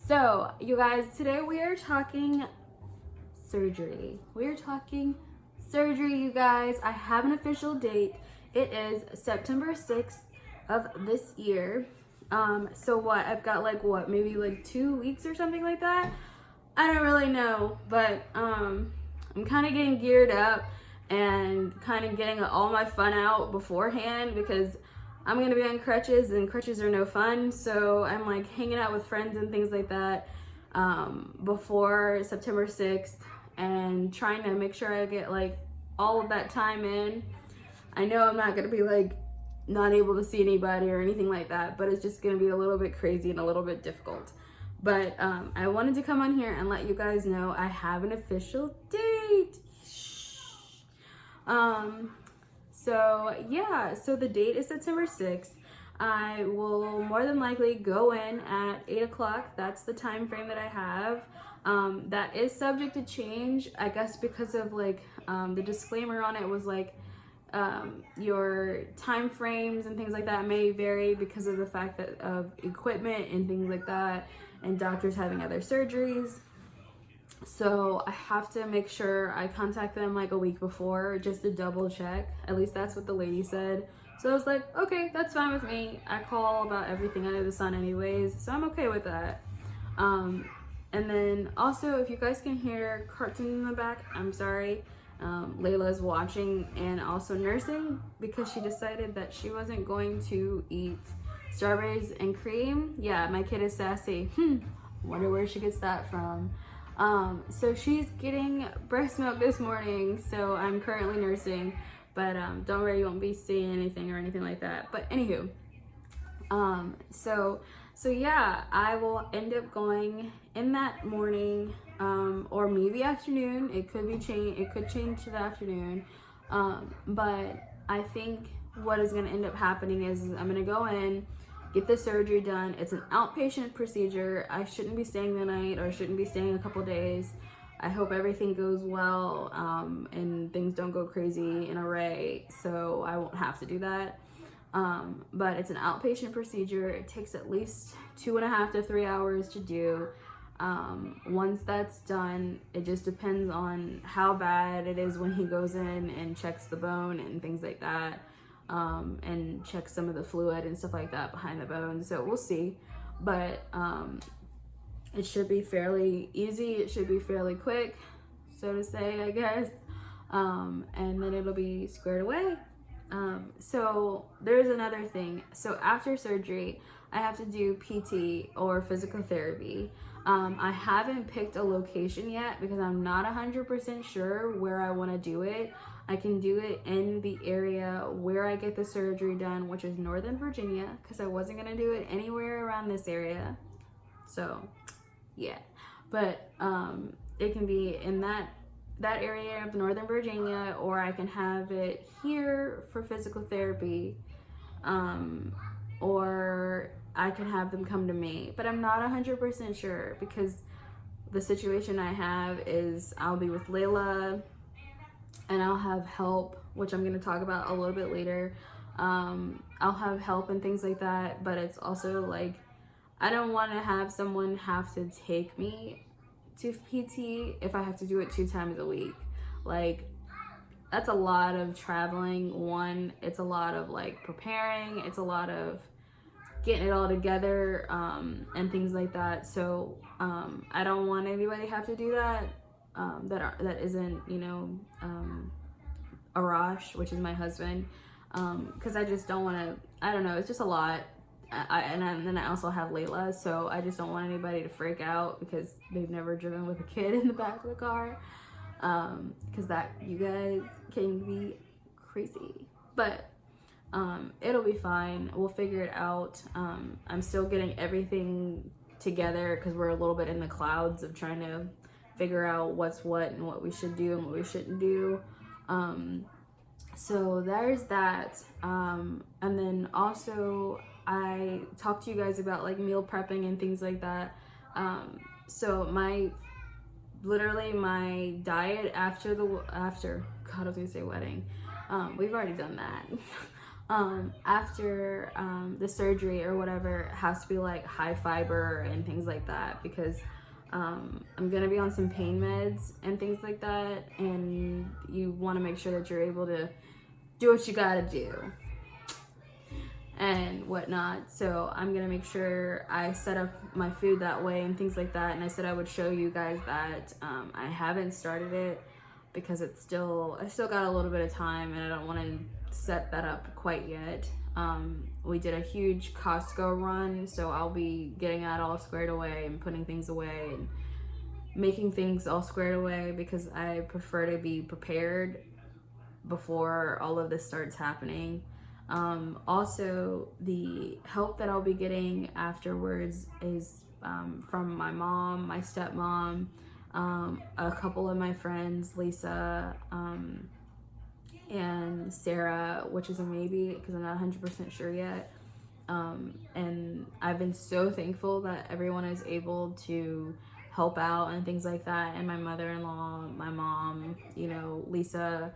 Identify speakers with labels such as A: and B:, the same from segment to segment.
A: So, you guys, today we are talking surgery. You guys. I have an official date. It is September 6th of this year. So what? I've got maybe 2 weeks or something like that. I don't really know, but I'm kind of getting geared up and kind of getting all my fun out beforehand because I'm gonna be on crutches and crutches are no fun. So I'm like hanging out with friends and things like that before September 6th and trying to make sure I get all of that time in. I know I'm not gonna be not able to see anybody or anything like that, but it's just gonna be a little bit crazy and a little bit difficult. But I wanted to come on here and let you guys know I have an official date. So the date is September 6th. I will more than likely go in at 8 o'clock. That's the time frame that I have. That is subject to change, I guess, because of the disclaimer on it was your time frames and things like that may vary because of the fact that of equipment and things like that, and doctors having other surgeries. So I have to make sure I contact them a week before just to double check. At least that's what the lady said. So I was like, okay, that's fine with me. I call about everything under the sun anyways, so I'm okay with that. And then also, if you guys can hear cartoons in the back, I'm sorry. Layla's watching and also nursing because she decided that she wasn't going to eat strawberries and cream. Yeah, my kid is sassy. Wonder where she gets that from. So she's getting breast milk this morning, so I'm currently nursing, but don't worry, you won't be seeing anything or anything like that. But anywho, so yeah, I will end up going in that morning, or maybe afternoon. It could change to the afternoon. But I think what is going to end up happening is I'm going to go in, get the surgery done. It's an outpatient procedure. I shouldn't be staying the night or shouldn't be staying a couple days. I hope everything goes well, and things don't go crazy in a ray, so I won't have to do that. But it's an outpatient procedure. It takes at least 2.5 to 3 hours to do. Once that's done, it just depends on how bad it is when he goes in and checks the bone and things like that, and checks some of the fluid and stuff like that behind the bone. So we'll see, but it should be fairly easy. It should be fairly quick, so to say, I guess, and then it'll be squared away. So there's another thing. So after surgery, I have to do PT or physical therapy. I haven't picked a location yet because I'm not 100% sure where I want to do it. I can do it in the area where I get the surgery done, which is Northern Virginia, because I wasn't going to do it anywhere around this area. So yeah, but it can be in that area of Northern Virginia, or I can have it here for physical therapy, or I can have them come to me, but I'm not 100% sure because the situation I have is I'll be with Layla and I'll have help, which I'm going to talk about a little bit later. I'll have help and things like that, but it's also I don't want to have someone have to take me to PT if I have to do it 2 times a week. That's a lot of traveling. One, it's a lot of preparing, it's a lot of getting it all together, and things like that. So I don't want anybody to have to do that, that isn't, Arash, which is my husband, because I just don't want to, I don't know, it's just a lot. And then I also have Layla, so I just don't want anybody to freak out because they've never driven with a kid in the back of the car, because that, you guys, can be crazy. But it'll be fine. We'll figure it out. I'm still getting everything together because we're a little bit in the clouds of trying to figure out what's what and what we should do and what we shouldn't do. So there's that. And then also I talked to you guys about meal prepping and things like that. So my diet after God, I was gonna say wedding. We've already done that. after the surgery or whatever, it has to be like high fiber and things like that, because I'm gonna be on some pain meds and things like that, and you want to make sure that you're able to do what you gotta do and whatnot. So I'm gonna make sure I set up my food that way and things like that. And I said I would show you guys that. I haven't started it because I still got a little bit of time, and I don't want to set that up quite yet. We did a huge Costco run, so I'll be getting that all squared away and putting things away and making things all squared away, because I prefer to be prepared before all of this starts happening. Also, the help that I'll be getting afterwards is from my mom, my stepmom, a couple of my friends, Lisa and Sarah, which is a maybe because I'm not 100% sure yet. And I've been so thankful that everyone is able to help out and things like that. And my mother-in-law, my mom, you know, Lisa,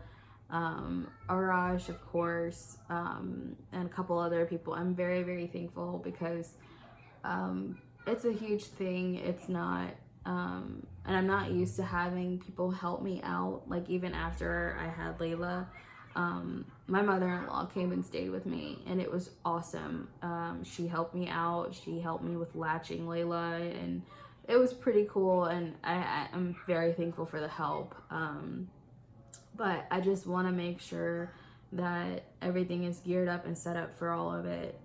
A: Arash, of course, and a couple other people. I'm very, very thankful because it's a huge thing. It's not, and I'm not used to having people help me out. Like, even after I had Layla, my mother-in-law came and stayed with me, and it was awesome. She helped me out. She helped me with latching Layla, and it was pretty cool, and I'm very thankful for the help. But I just want to make sure that everything is geared up and set up for all of it.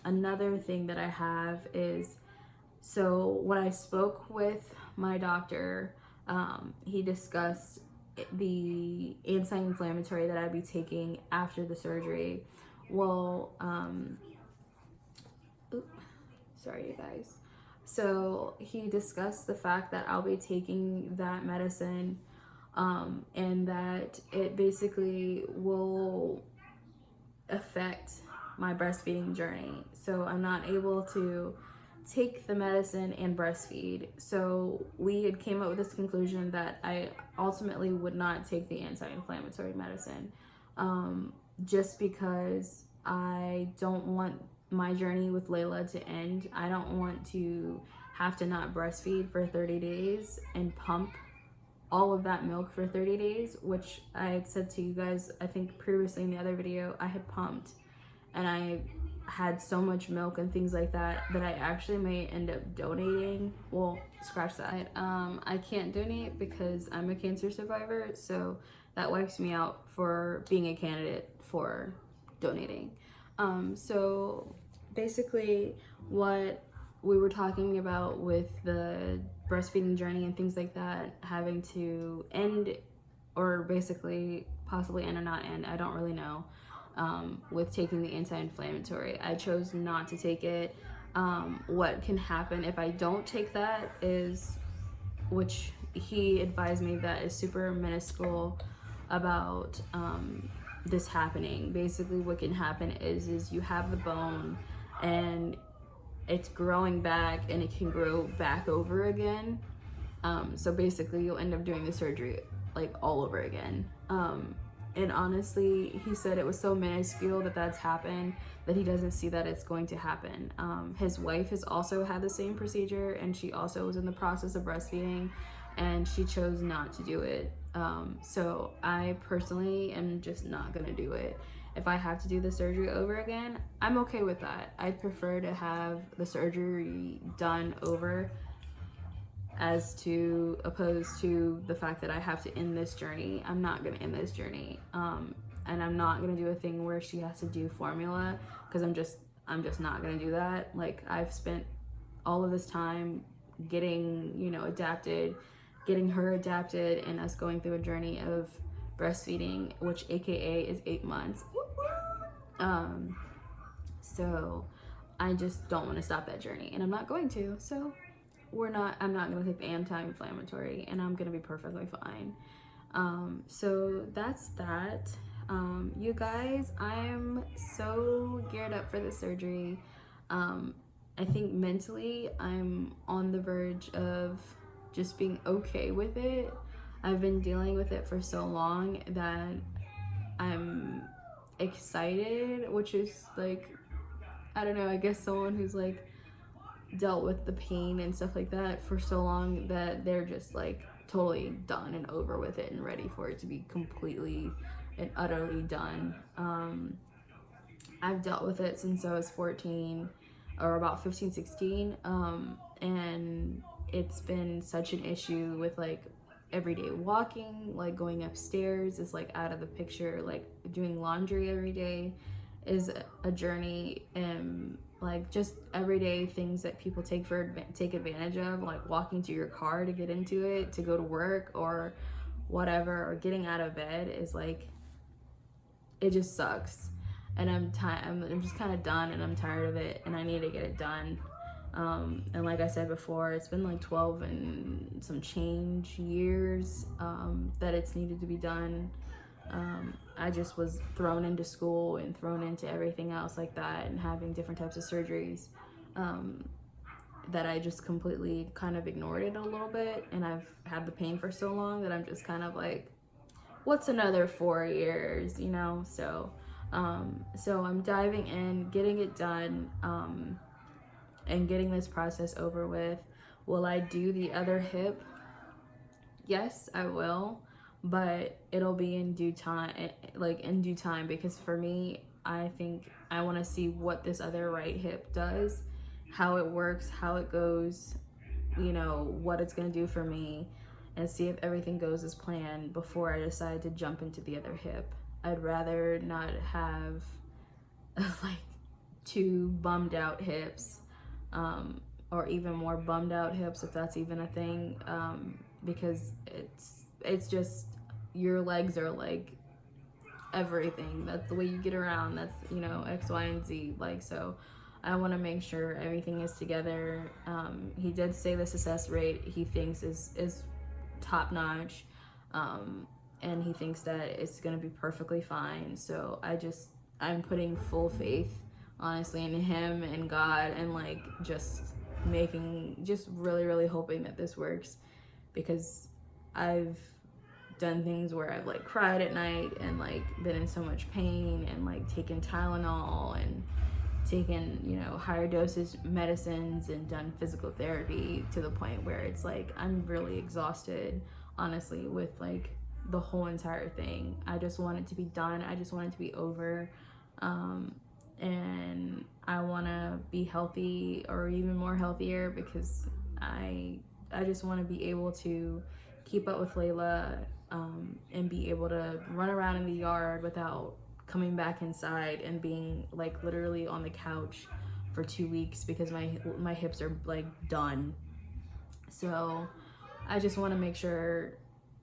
A: Another thing that I have is, so when I spoke with my doctor, he discussed the anti-inflammatory that I'd be taking after the surgery. Well, sorry you guys. So he discussed the fact that I'll be taking that medicine, and that it basically will affect my breastfeeding journey. So I'm not able to take the medicine and breastfeed. So we had came up with this conclusion that I ultimately would not take the anti-inflammatory medicine, just because I don't want my journey with Layla to end. I don't want to have to not breastfeed for 30 days and pump all of that milk for 30 days, which I had said to you guys, I think previously in the other video, I had pumped and I had so much milk and things like that that I actually may end up donating. Well, scratch that. I can't donate because I'm a cancer survivor, so that wipes me out for being a candidate for donating. So basically what we were talking about with the breastfeeding journey and things like that having to end, or basically possibly end or not end, I don't really know, with taking the anti-inflammatory. I chose not to take it. What can happen if I don't take that is, which he advised me that is super minuscule about this happening. Basically what can happen is you have the bone and it's growing back and it can grow back over again. So basically you'll end up doing the surgery like all over again. And honestly, he said it was so minuscule that that's happened that he doesn't see that it's going to happen. His wife has also had the same procedure, and she also was in the process of breastfeeding, and she chose not to do it. So I personally am just not gonna do it. If I have to do the surgery over again, I'm okay with that. I'd prefer to have the surgery done over as to opposed to the fact that I have to end this journey. I'm not gonna end this journey. And I'm not gonna do a thing where she has to do formula, because I'm just not gonna do that. Like, I've spent all of this time getting, you know, adapted, getting her adapted, and us going through a journey of breastfeeding, which AKA is 8 months. So I just don't want to stop that journey, and I'm not going to. So I'm not going to take the anti-inflammatory, and I'm going to be perfectly fine. So that's that. You guys, I'm so geared up for the surgery. I think mentally I'm on the verge of just being okay with it. I've been dealing with it for so long that excited, which is like, I don't know, I guess someone who's like dealt with the pain and stuff like that for so long that they're just like totally done and over with it and ready for it to be completely and utterly done. I've dealt with it since I was 14 or about 15, 16. And it's been such an issue with like everyday walking, like going upstairs is like out of the picture, like doing laundry every day is a journey, and like just everyday things that people take advantage of, like walking to your car to get into it to go to work or whatever, or getting out of bed is like, it just sucks. And I'm just kind of done, and I'm tired of it, and I need to get it done. And like I said before, it's been like 12 and some change years that it's needed to be done. I just was thrown into school and thrown into everything else like that, and having different types of surgeries that I just completely kind of ignored it a little bit. And I've had the pain for so long that I'm just kind of like, what's another 4 years, you know? So I'm diving in, getting it done, and getting this process over with. Will I do the other hip? Yes, I will, but it'll be in due time, because for me, I think I want to see what this other right hip does, how it works, how it goes, you know, what it's going to do for me, and see if everything goes as planned before I decide to jump into the other hip. I'd rather not have like 2 bummed out hips, or even more bummed out hips, if that's even a thing, because it's just, your legs are like everything. That's the way you get around. That's, you know, X, Y, and Z. Like, so I want to make sure everything is together. He did say the success rate he thinks is top notch, and he thinks that it's gonna be perfectly fine. So I'm putting full faith, honestly, in him and God, and like just really, really hoping that this works, because I've done things where I've like cried at night and like been in so much pain, and like taken Tylenol and taken, you know, higher dosage medicines, and done physical therapy to the point where it's like I'm really exhausted, honestly, with like the whole entire thing. I just want it to be done. I just want it to be over. And I want to be healthy, or even more healthier, because I just want to be able to keep up with Layla, and be able to run around in the yard without coming back inside and being like literally on the couch for 2 weeks because my hips are like done. So I just want to make sure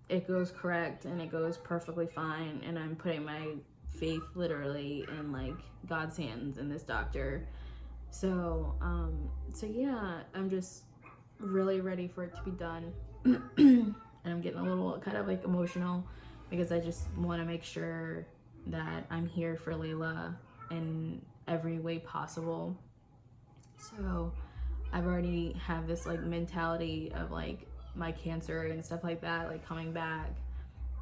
A: it goes correct and it goes perfectly fine, and I'm putting my faith literally in like God's hands and this doctor. So yeah, I'm just really ready for it to be done. And I'm getting a little kind of like emotional, because I just want to make sure that I'm here for Layla in every way possible. So I've already have this like mentality of like my cancer and stuff like that, like coming back,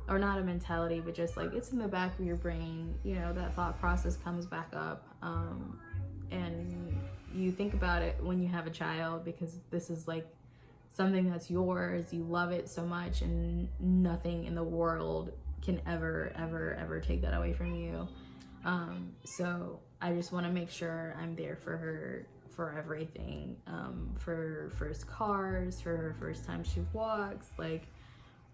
A: or not a mentality, but just like it's in the back of your brain, you know, that thought process comes back up. And you think about it when you have a child, because this is like something that's yours, you love it so much, and nothing in the world can ever take that away from you. So I just want to make sure I'm there for her, for everything, for her first cars, for her first time she walks, like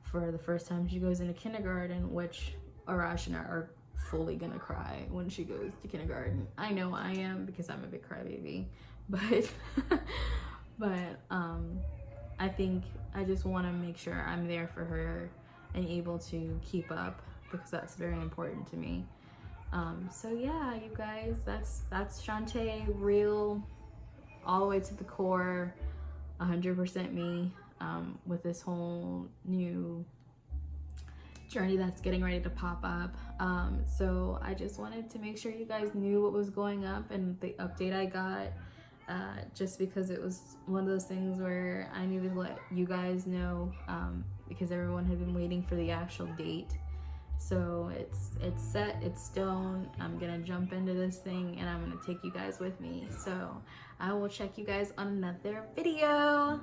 A: for the first time she goes into kindergarten, which Arash and I are fully gonna cry when she goes to kindergarten. I know I am, because I'm a big crybaby, but I think I just want to make sure I'm there for her and able to keep up, because that's very important to me. So yeah, you guys, that's Shantae, real, all the way to the core, 100% me, with this whole new journey that's getting ready to pop up. So I just wanted to make sure you guys knew what was going up and the update I got, just because it was one of those things where I needed to let you guys know, because everyone had been waiting for the actual date. So it's set, it's stone. I'm gonna jump into this thing and I'm gonna take you guys with me. So I will check you guys on another video.